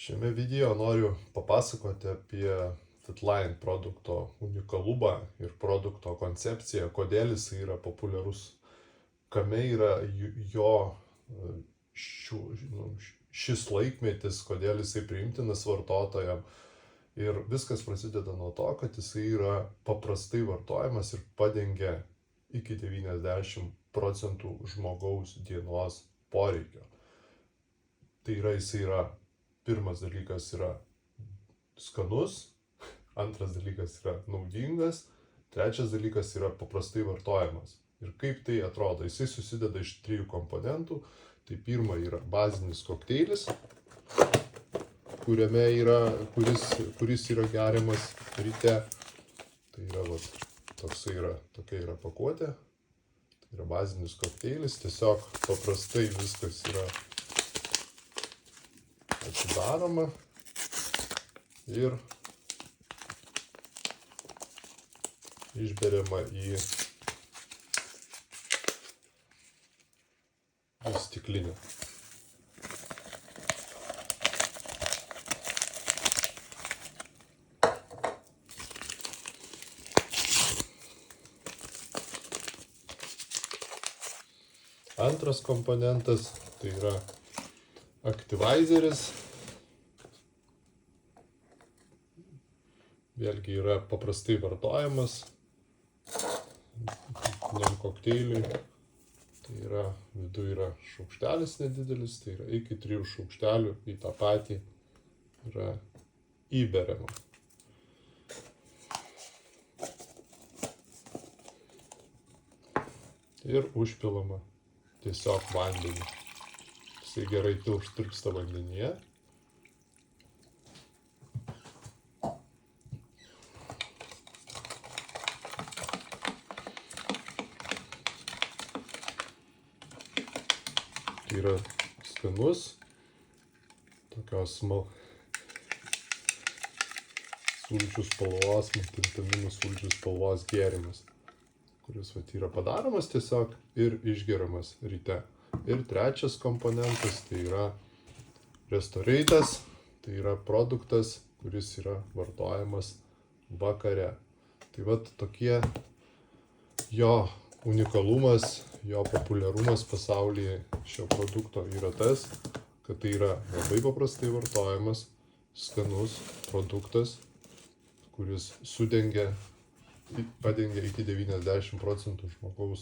Šiame video noriu papasakoti apie Fitline produkto unikalumą ir produkto koncepciją, kodėl jis yra populiarus, kame yra šis laikmetis, kodėl jisai priimtinas vartotojams. Ir viskas prasideda nuo to, kad jisai yra paprastai vartojamas ir padengia iki 90% žmogaus dienos poreikio. Tai yra, jisai yra, pirmas dalykas yra skanus, antras dalykas yra naudingas, trečias dalykas yra paprastai vartojamas. Ir kaip tai atrodo, jisai susideda iš 3 komponentų. Tai pirma yra bazinis kokteilis, kuris yra geriamas ryte. Tai yra tokia yra pakuotė. Tai yra bazinis kokteilis, tiesiog paprastai viskas yra atidaroma ir išberiama į stiklinę. Antras komponentas tai yra aktyvaizeris. Vėlgi yra paprastai vartojamas kokteiliui. Tai yra, viduje yra šaukštelis nedidelis, tai yra iki 3 šaukštelių į tą patį yra įberiama. Ir užpilama tiesiog vandenį. Jisai gerai tirpsta vandenyje. Tai yra skanus, tokios sulčių spalvos, multivitaminų sulčių spalvos gėrimas, kuris yra padaromas tiesiog ir išgeriamas ryte. Ir trečias komponentas tai yra Restoratas, tai yra produktas, kuris yra vartojamas vakare. Tai vat tokie jo unikalumas, jo populiarumas pasaulyje šio produkto yra tas, kad tai yra labai paprastai vartojamas, skanus produktas, kuris padengia iki 90% žmogaus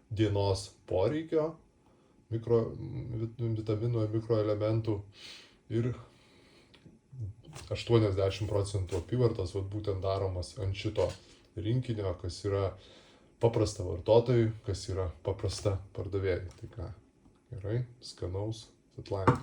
dienos poreikio, vitaminų ir mikroelementų ir 80% apyvartos būtent daromas ant šito rinkinio, kas yra paprasta vartotojui, kas yra paprasta pardavėjui. Tai ką, gerai, skanaus Fitline.